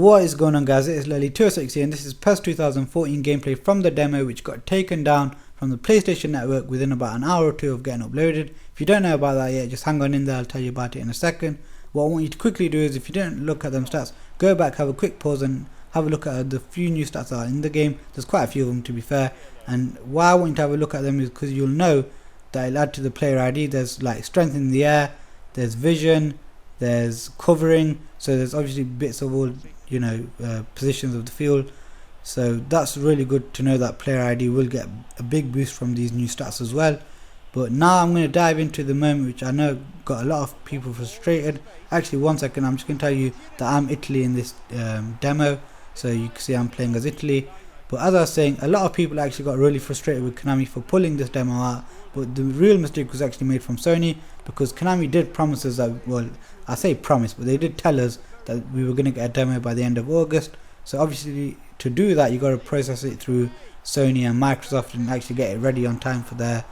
What is going on, guys? It is Lily 206 here, and this is PES 2014 gameplay from the demo, which got taken down from the PlayStation Network within about an hour or two of getting uploaded. If you don't know about that yet, just hang on in there, I'll tell you about it in a second. What I want you to quickly do is, if you don't look at them stats, go back, have a quick pause and have a look at the few new stats that are in the game. There's quite a few of them, to be fair, and why I want you to have a look at them is because you'll know that it'll add to the player ID. There's like strength in the air, there's vision, there's covering, so there's obviously bits of all positions of the field. So that's really good to know that player ID will get a big boost from these new stats as well. But now I'm going to dive into the moment which I know got a lot of people frustrated. Actually, one second, I'm just going to tell you that I'm Italy in this demo, so you can see I'm playing as Italy. But as I was saying, a lot of people actually got really frustrated with Konami for pulling this demo out, but the real mistake was actually made from Sony, because Konami did promise us that, well, I say promise, but they did tell us that we were going to get a demo by the end of August. So obviously to do that, you got to process it through Sony and Microsoft and actually get it ready on time for their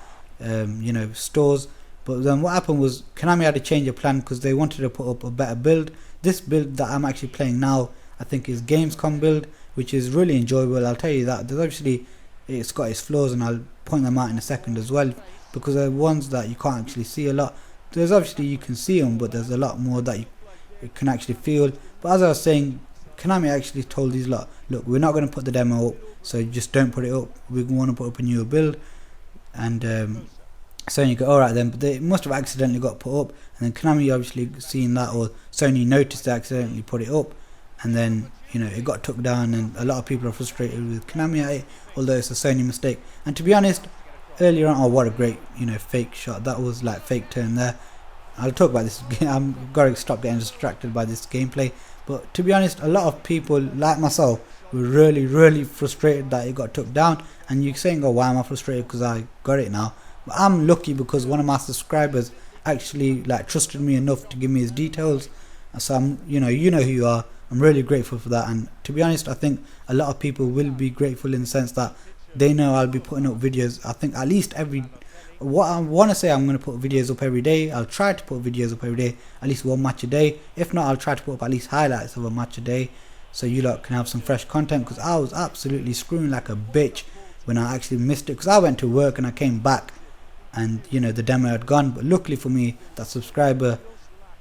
stores. But then what happened was Konami had to change a plan because they wanted to put up a better build. This build that I'm actually playing now, I think, is Gamescom build, which is really enjoyable. I'll tell you that. There's obviously, it's got its flaws, and I'll point them out in a second as well, because they're ones that you can't actually see a lot. There's obviously, you can see them, but there's a lot more that you can actually feel. But as I was saying, Konami actually told these lot, look, we're not going to put the demo up, so just don't put it up. We want to put up a newer build. And Sony go, alright then, but they must have accidentally got put up, and then Konami obviously seen that, or Sony noticed they accidentally put it up, and then it got took down, and a lot of people are frustrated with Konami at it, although it's a Sony mistake. And to be honest, earlier on, oh, what a great fake shot, that was like fake turn there. I'll talk about this. I'm gotta stop getting distracted by this gameplay. But to be honest, a lot of people like myself were really frustrated that it got took down. And you're saying, oh, why am I frustrated? Because I got it now. But I'm lucky because one of my subscribers actually trusted me enough to give me his details. So I'm, you know who you are. I'm really grateful for that. And to be honest, I think a lot of people will be grateful in the sense that they know I'll be putting up videos. I think at least what I want to say, I'm going to put videos up every day. I'll try to put videos up every day, at least one match a day. If not, I'll try to put up at least highlights of a match a day, so you lot can have some fresh content, because I was absolutely screwing like a bitch when I actually missed it, because I went to work and I came back and the demo had gone. But luckily for me, that subscriber,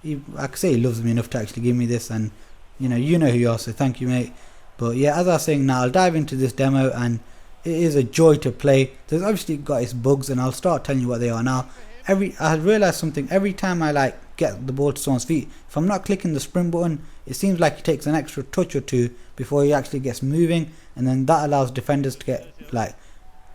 I could say he loves me enough to actually give me this, and you know who you are, so thank you, mate. But yeah, as I was saying, now I'll dive into this demo, and it is a joy to play. There's obviously got its bugs, and I'll start telling you what they are now. I realized something. Every time I get the ball to someone's feet, if I'm not clicking the sprint button, it seems like it takes an extra touch or two before he actually gets moving, and then that allows defenders to get I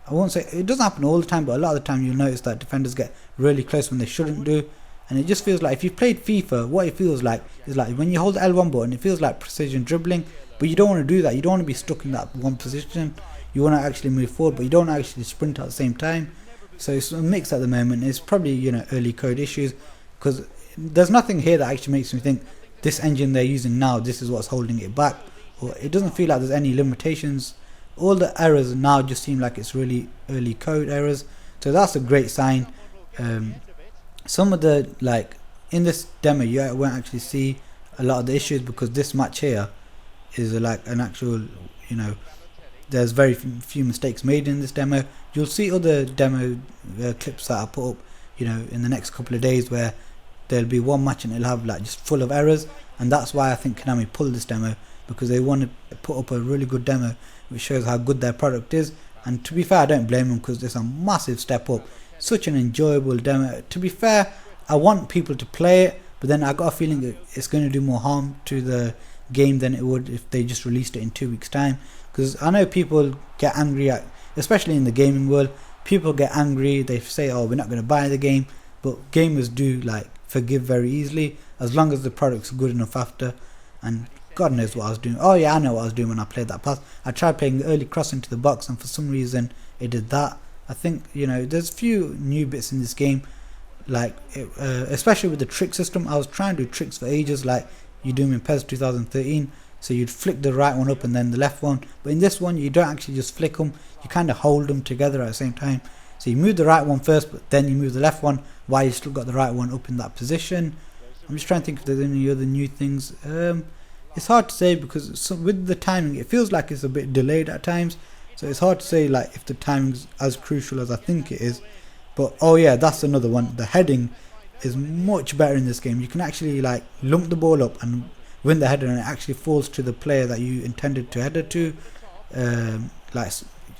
won't say it doesn't happen all the time, but a lot of the time you'll notice that defenders get really close when they shouldn't do. And it just feels like, if you've played FIFA, what it feels like is like when you hold the L1 button, it feels like precision dribbling, but you don't want to do that. You don't want to be stuck in that one position. You want to actually move forward, but you don't actually sprint at the same time. So it's a mix at the moment. It's probably early code issues, because there's nothing here that actually makes me think this engine they're using now, this is what's holding it back, or it doesn't feel like there's any limitations. All the errors now just seem like it's really early code errors, so that's a great sign. Some of the in this demo you won't actually see a lot of the issues, because this match here is an actual there's very few mistakes made in this demo. You'll see other demo clips that I put up in the next couple of days, where there'll be one match and it'll have just full of errors, and that's why I think Konami pulled this demo, because they want to put up a really good demo which shows how good their product is. And to be fair, I don't blame them, because it's a massive step up. Such an enjoyable demo. To be fair, I want people to play it, but then I got a feeling that it's going to do more harm to the game than it would if they just released it in 2 weeks time. Because I know people get angry especially in the gaming world, people get angry, they say, oh, we're not going to buy the game, but gamers do forgive very easily, as long as the product's good enough after. And God knows what I was doing. Oh yeah, I know what I was doing when I played that pass. I tried playing the early cross into the box, and for some reason it did that. I think there's a few new bits in this game, especially with the trick system. I was trying to do tricks for ages, like you do in PES 2013. So you'd flick the right one up and then the left one, but in this one you don't actually just flick them, you kind of hold them together at the same time. So you move the right one first, but then you move the left one while you still got the right one up in that position. I'm just trying to think if there's any other new things. it's hard to say because with the timing it feels like it's a bit delayed at times, so it's hard to say like if the timing's as crucial as I think it is. But oh yeah, that's another one. The heading is much better in this game. You can actually like lump the ball up and win the header, and it actually falls to the player that you intended to header to. Like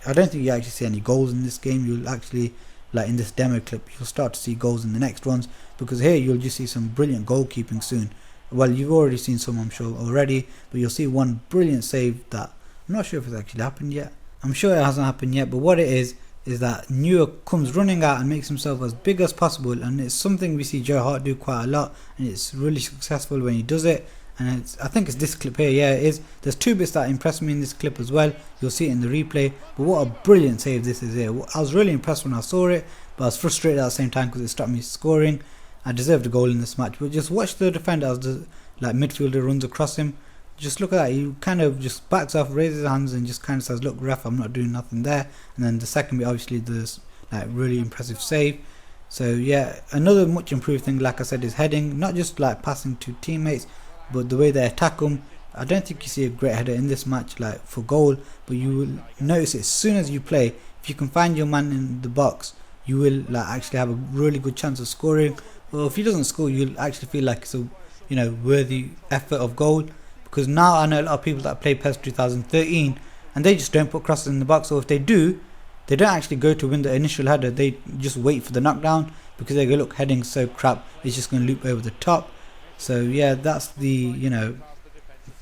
I don't think you actually see any goals in this game. You'll actually, like in this demo clip, you'll start to see goals in the next ones, because here you'll just see some brilliant goalkeeping soon. Well, you've already seen some, I'm sure, already, but you'll see one brilliant save that I'm not sure if it's actually happened yet. I'm sure it hasn't happened yet, but what it is that Neuer comes running out and makes himself as big as possible, and it's something we see Joe Hart do quite a lot, and it's really successful when he does it. And I think it's this clip here. Yeah, it is. There's two bits that impressed me in this clip as well. You'll see it in the replay. But what a brilliant save this is here. I was really impressed when I saw it, but I was frustrated at the same time because it stopped me scoring. I deserved a goal in this match. But just watch the defender as the midfielder runs across him. Just look at that. He kind of just backs off, raises his hands, and just kind of says, "Look, ref, I'm not doing nothing there." And then the second bit, obviously, this really impressive save. So yeah, another much improved thing, like I said, is heading. Not just like passing to teammates, but the way they attack them. I don't think you see a great header in this match like for goal, but you will notice it as soon as you play. If you can find your man in the box, you will actually have a really good chance of scoring. Or if he doesn't score, you'll actually feel like it's a worthy effort of goal. Because now I know a lot of people that play PES 2013 and they just don't put crosses in the box, or if they do, they don't actually go to win the initial header. They just wait for the knockdown because they go, look, heading's so crap, it's just going to loop over the top. So yeah, that's the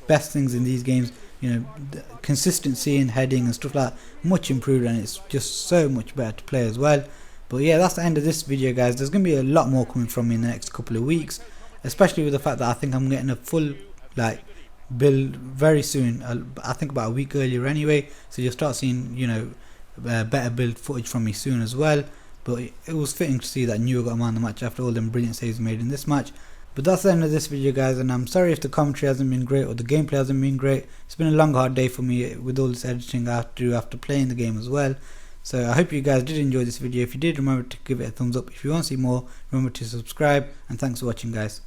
best things in these games. The consistency in heading and stuff like that, much improved, and it's just so much better to play as well. But yeah, that's the end of this video, guys. There's gonna be a lot more coming from me in the next couple of weeks, especially with the fact that I think I'm getting a full build very soon. I think about a week earlier anyway, so you'll start seeing better build footage from me soon as well. But it was fitting to see that Neuer got a man of the match after all them brilliant saves made in this match. But that's the end of this video, guys, and I'm sorry if the commentary hasn't been great or the gameplay hasn't been great. It's been a long hard day for me with all this editing I have to do after playing the game as well. So I hope you guys did enjoy this video. If you did, remember to give it a thumbs up. If you want to see more, remember to subscribe, and thanks for watching, guys.